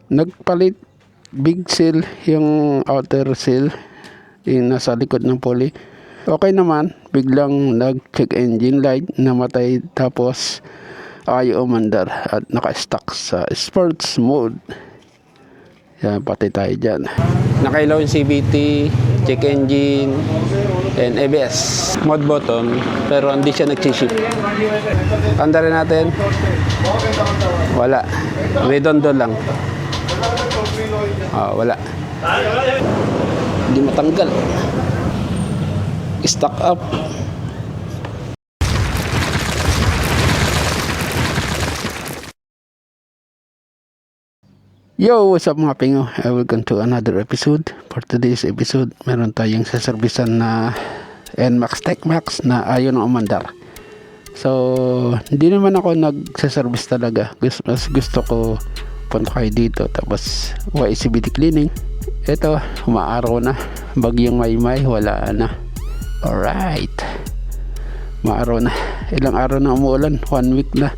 Nagpalit big seal yung outer seal yung nasa likod ng pulley. Okay naman, biglang nag-check engine light, namatay, tapos ayaw umandar at naka-stuck sa sports mode. Yan, pati tayo dyan. Nakailaw yung CVT, check engine, and ABS. Mode button, pero hindi siya nag-shift. Andarin natin. Wala. Redondo lang. Wala. Hindi matanggal. Stuck up. Yo, what's up mga pingo? Welcome to another episode. For today's episode, meron tayong saservisan na NMAX TechMax na ayaw na umandar. So, hindi naman ako nagsaservice talaga. Mas gusto ko punta kayo dito. Tapos, YCBT cleaning. Ito, umaaraw na. Bagyong Maymay, wala na. Alright. Umaaraw na. Ilang araw na umuulan. 1 week na.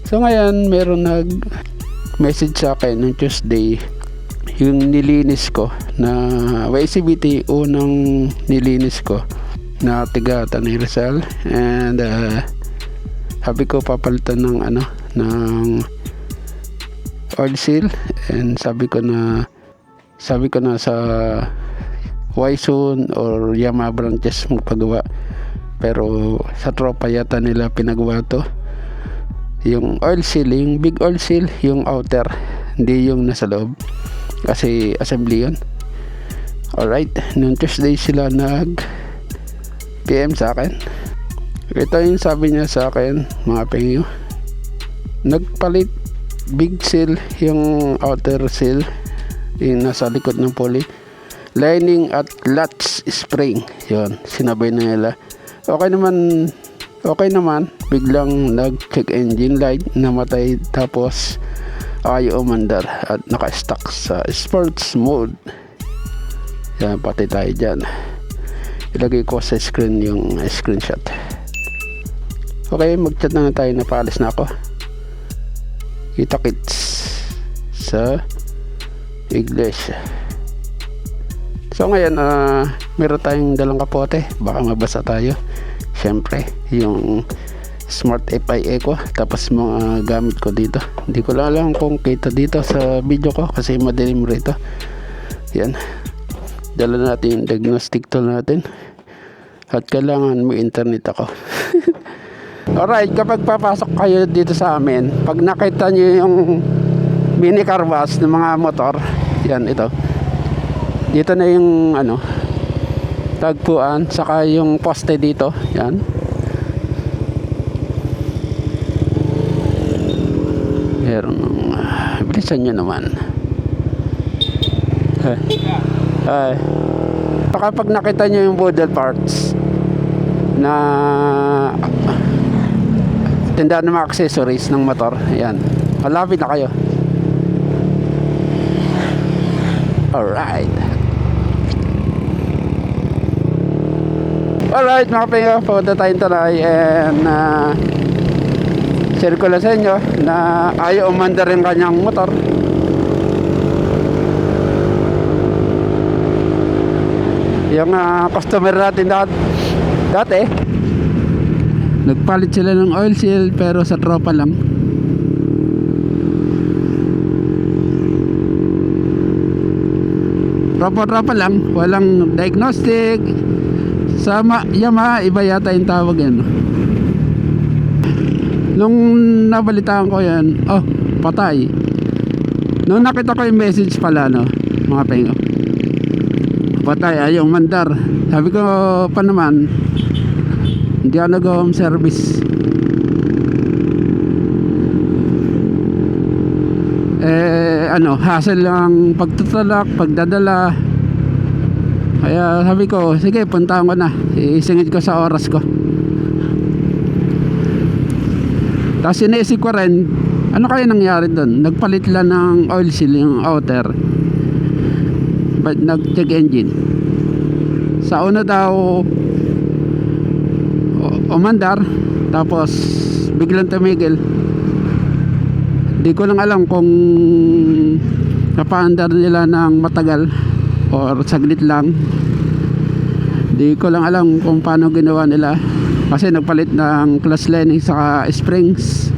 So, ngayon, meron message sa akin ng Tuesday yung nilinis ko na YCBT, unang nilinis ko na tiga Tanay Rizal, and sabi ko papalitan ng ng oil seal, and sabi ko na sa Yson or Yamaha branches magpagawa, pero sa tropa yata nila pinagawa to. Yung oil seal, yung big oil seal, yung outer, hindi yung nasa loob kasi assembly yun. Alright, noong Tuesday sila nag PM sa akin. Ito yung sabi niya sa akin, mga pengyo. Nagpalit big seal yung outer seal, yung nasa likod ng pulley, lining at latch spring. Yun, sinabay na nila. Okay naman, biglang nag-check engine light, namatay, tapos ayaw umandar at naka-stuck sa sports mode. Yan, pati tayo dyan. Ilagay ko sa screen yung screenshot. Okay, mag-chat na tayo, napaalis na ako. Kita-kits sa iglesia. So ngayon, meron tayong dalang kapote, baka mabasa tayo. Siyempre, yung Smart FI Eco, tapos mga gamit ko dito. Hindi ko lang alam kung kita dito sa video ko kasi madilim rito. Yan, dala natin yung diagnostic tool natin at kailangan mo internet ako. Alright, kapag papasok kayo dito sa amin, pag nakita nyo yung mini car wash ng mga motor, yan, ito dito na yung tagpuan, saka yung poste dito, yan. Meron bilisan nyo naman. Kapag nakita nyo yung model parts na tindahan ng mga accessories ng motor, yan, malapit na kayo. Alright mga pinga, punta tayong Tanay, and share ko lang sa inyo na ayaw umandar yung kanyang motor. Yung customer natin dati nagpalit sila ng oil seal, pero sa tropa lang. Tropa lang, walang diagnostic. Sa Yamaha, iba yata yung tawag yan. Nung nabalitaan ko yan, patay. Nung nakita ko yung message pala, mga pengo, patay, ayaw mandar. Sabi ko pa naman, hindi ako nag-home service. Hassle lang pagtutulak, pagdadala. Kaya sabi ko, sige, puntahan ko na, isingit ko sa oras ko. Tapos sinesip ko rin, ano kaya nangyari doon? Nagpalit lang ng oil seal yung outer, but nag-check engine. Sa una daw umandar, tapos biglang tumigil. Di ko lang alam kung pinapaandar nila ng matagal or saglit lang. Di ko lang alam kung paano ginawa nila, kasi nagpalit ng clutch lining sa springs.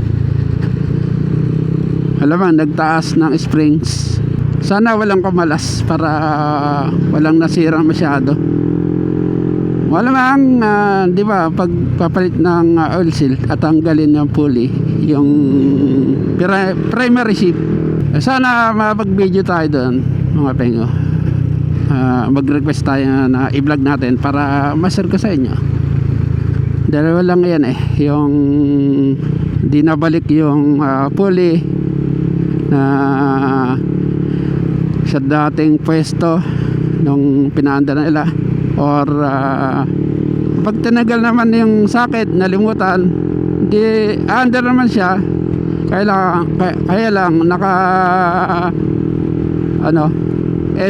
Alam mo, nagtaas ng springs. Sana walang kamalas para walang nasira masyado. Malamang di ba, pag papalit ng oil seal at tanggalin yung pulley, yung primary shift. Sana mapag-video tayo doon, mga pengo. Mag-request tayo na i-vlog natin para ma-share ko sa inyo. Dalawa lang yan yung di nabalik yung pulley na sa dating pwesto nung pinaanda na nila, or pag tinagal naman yung sakit, nalimutan, di under naman siya, kaya lang naka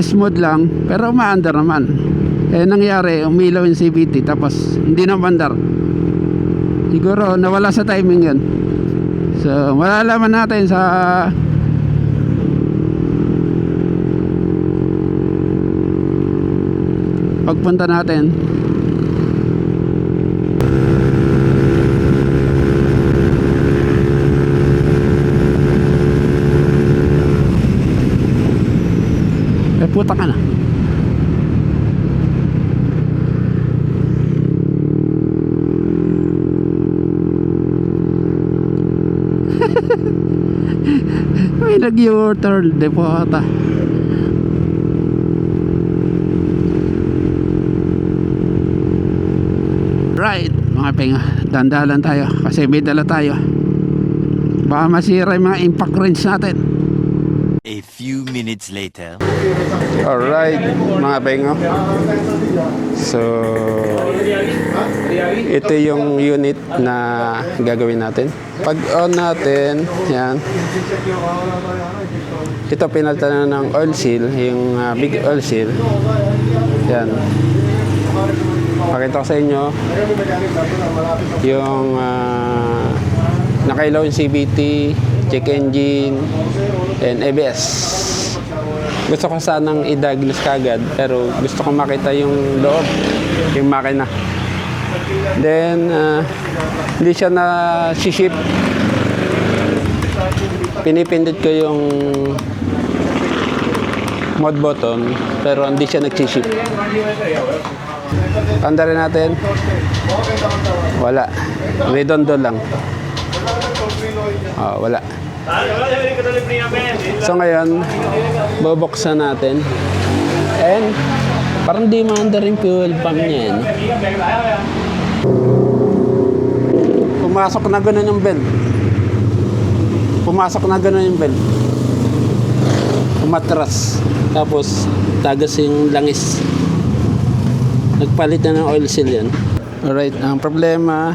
smooth lang, pero umaandar naman. Nangyari, umilaw yung CVT tapos hindi na mandar. Siguro nawala sa timing yun. So malalaman natin sa pagpunta natin. Puta ka na. May nag-U-turn, de puta. Right, mga penga, dandalan tayo kasi may dala tayo. Baka masira yung mga impact wrench natin. A few minutes later. Alright, mga penga. So ito yung unit na gagawin natin. Pag on natin, yan. Ito pinalitan na ng oil seal, yung big oil seal. Yan. Pakita ko sa inyo yung nakailaw yung CVT, check engine, and ABS. Gusto ko sanang i-diagnose kagad, pero gusto ko makita yung loob, yung makina. Then hindi siya na-shift. Pinipindot ko yung mode button, pero hindi siya nag-shift. Andarin natin. Wala. Redondo lang. Wala. So ngayon, bubuksan natin. And parang di maandar yung fuel pump niya yan. Pumasok na gano'n yung belt. Pumasok na gano'n yung belt. Umatras. Tapos tagas yung langis. Nagpalit na ng oil seal yan. Alright, ang problema,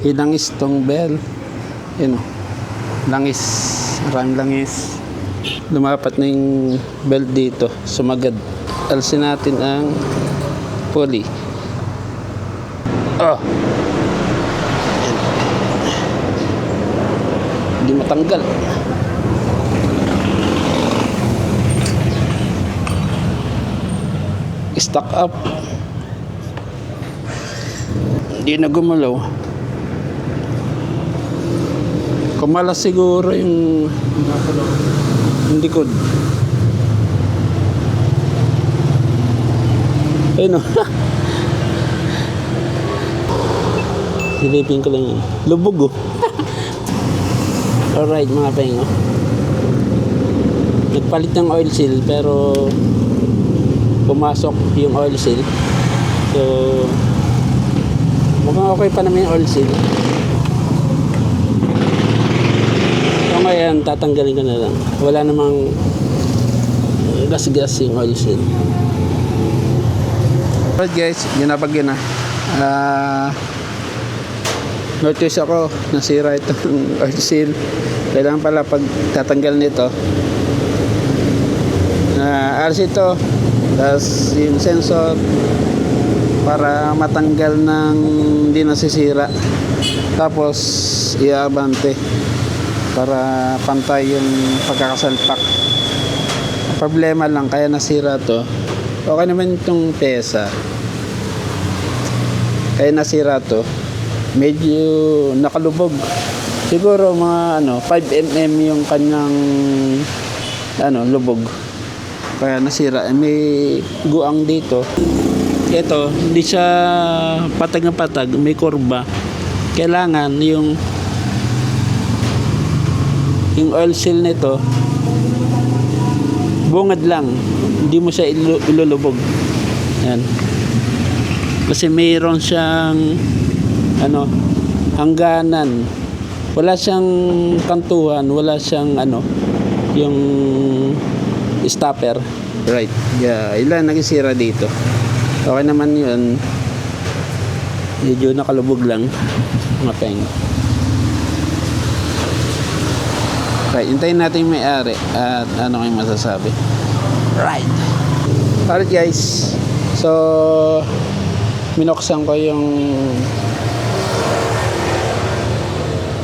ilangis tong bell. Yun, langis. Maraming langis. Lumapat na yung belt dito. Sumagad. Alsin natin ang pulley. Yan. Hindi matanggal. Stuck up. Hindi na gumalaw. Kumalas siguro yung likod. Ayun o. Silipin ko lang yan. Lubog o. Alright mga pengo. Nagpalit ng oil seal pero pumasok yung oil seal. So mukhang okay pa naman yung oil seal. So ngayon tatanggalin ko na lang. Wala namang gas-gas yung oil seal. Alright guys, yun na pag yun na. Notice ako nasira itong oil seal. Kailangan pala pag tatanggal nito alis ito, tapos yung sensor para matanggal ng hindi nasisira, tapos iabante para pantay yung pagkakasalpak. problema lang kaya nasira to. Okay naman itong pesa. Kaya nasira to. Medyo nakalubog. Siguro mga 5 mm yung kanyang lubog. Kaya nasira. May guang dito. Ito, hindi siya patag na patag. May kurba. Kailangan yung oil seal nito bungad lang, hindi mo siya ilulubog. Yan. Kasi mayroon siyang hangganan. Wala siyang kantuhan, wala siyang yung stopper. Right. Yeah, ilan nagisira dito. Okay naman 'yun. Medyo nakalubog lang mga peng. Right, hintayin natin yung may-ari at ano kayong masasabi. Right. Alright guys. So, minoksan ko yung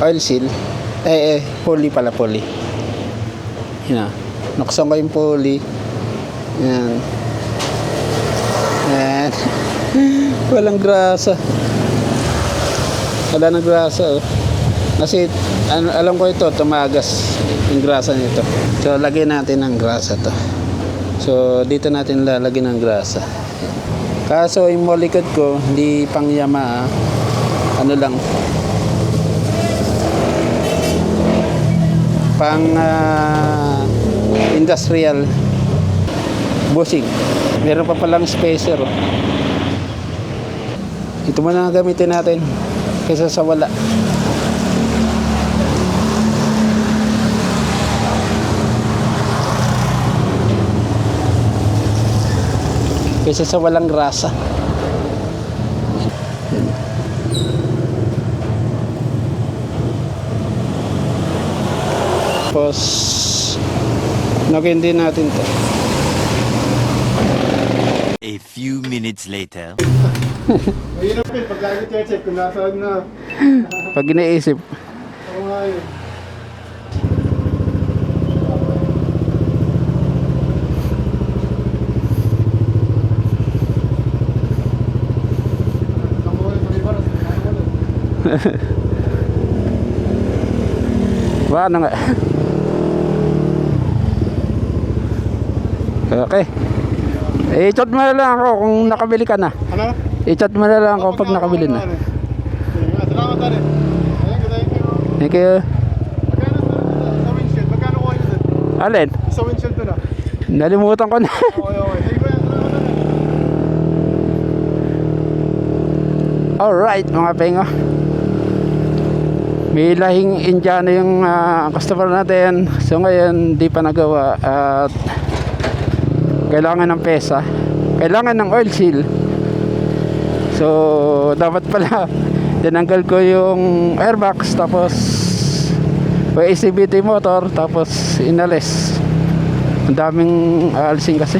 oil seal. Pulley pala, pulley. Yan. Noksan ko yung pulley. Yan. Yan. Walang grasa. Wala ng grasa, oh. Kasi alam ko ito, tumagas yung grasa nito. So lagyan natin ng grasa to. So dito natin lalagyan ng grasa. Kaso yung molikod ko hindi pang Yamaha, lang pang industrial bushing. Meron pa palang spacer, oh. Ito muna gamitin natin kaysa sa wala. Kaysa sa walang grasa. Tapos din natin to. A few minutes later. Mahirap yun, pag lagi check kung nasaan na. Pag iniisip. Ako nga yun. Paano nga? Okay. I-chat mo na lang ako kung nakabili ka na. Ano? I-chat mo na lang ako pag nakabili na. Salamat tayo. Thank you. Thank you. Magkano sa windshield? Magkano ko yun? Alin? Sa windshield to na. Nalimutan ko na. Okay. Thank you. Salamat tayo. Alright mga pengo. May lahing Indiano yung customer natin. So ngayon di pa nagawa at kailangan ng pesa, kailangan ng oil seal. So dapat pala tinanggal ko yung airbox, tapos yung ACVT motor, tapos inalis. Ang daming aalisin kasi.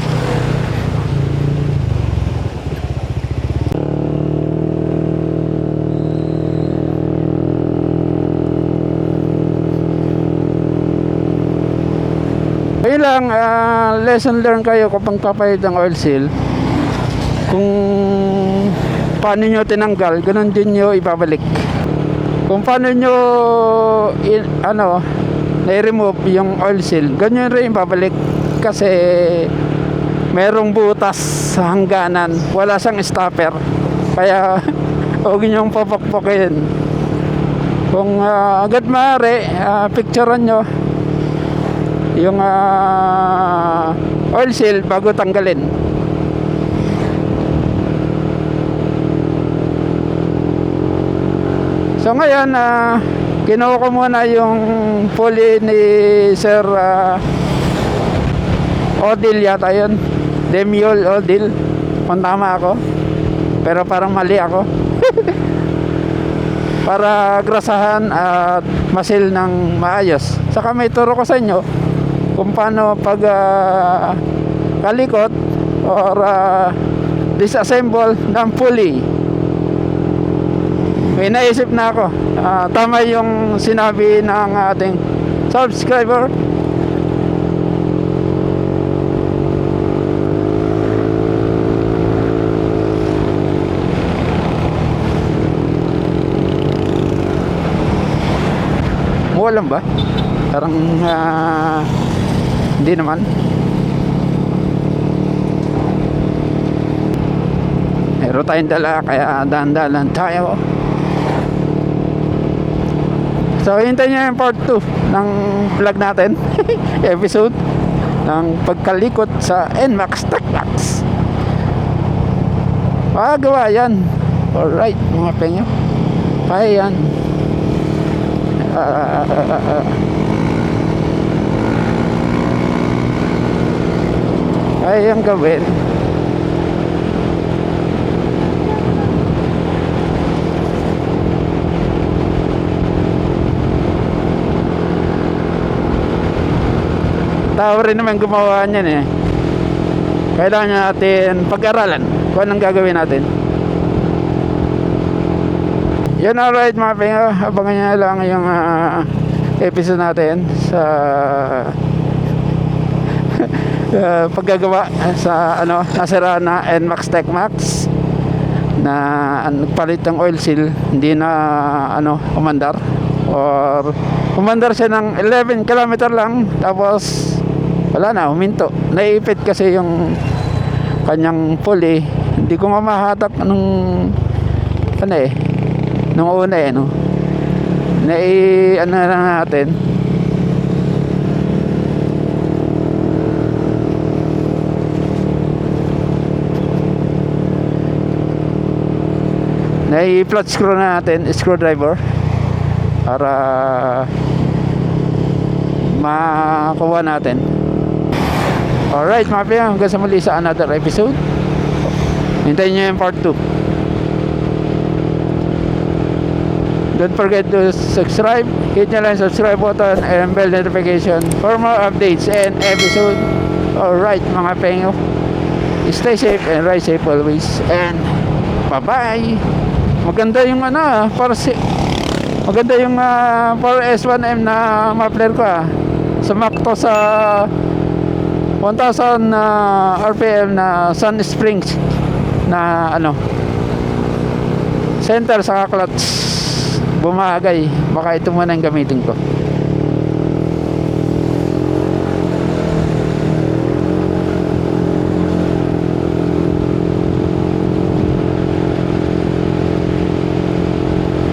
Ayun lang, lesson learned kayo kapag papayad ng oil seal. Kung paano nyo tinanggal, ganun din nyo ibabalik. Kung paano nyo na-remove yung oil seal, ganyan rin ibabalik. Kasi merong butas sa hangganan, wala siyang stopper. Kaya huwag nyo papakpakin. Kung agad maaari, picturean nyo yung oil seal bago tanggalin. So ngayon kinuha ko muna yung pulley ni Sir Odil yata yun, Demiol Odil, kung tama ako, pero parang mali ako. Para grasahan at masil ng maayos. Saka may turo ko sa inyo kung paano pag kalikot or disassemble ng pulley. May naisip na ako. Tama yung sinabi ng ating subscriber. bawal lang ba? Parang hindi naman. Meron tayong dala kaya dahan-dahan tayo. So hintayin nyo yung part 2 ng vlog natin. Episode ng pagkalikot sa NMAX TechMax. Magawa yan. Alright mga penyo, kaya yan. Kaya yan gawin. Tao rin naman gumawa niyan eh. Kailangan natin pag-aralan kung anong gagawin natin. Yan, alright mga pengo, abangan nyo lang yung episode natin sa paggagawa sa nasira na NMAX TechMax na nagpalit ng oil seal, hindi na umandar, or umandar siya ng 11 km lang, tapos wala na, huminto. Naiipit kasi yung kanyang pulley. Hindi ko mamahatak nung nung una na natin. Nai-flat screw na natin, screwdriver, para makuha natin. Alright mga pia, hanggang sa muli sa another episode. Hintayin nyo yung part 2. Don't forget to subscribe. Hit nyo lang subscribe button and bell notification for more updates and episode. Alright mga pengo, stay safe and ride safe always. And bye-bye. Maganda yung maganda yung 4S1M na muffler ko Sumakto sa 1,000 RPM na Sun Springs na center sa clutch. Bumagay. Baka ito muna ang gamitin ko.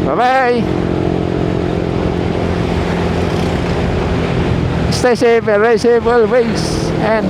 Bye-bye. Stay safe and ride safe always. And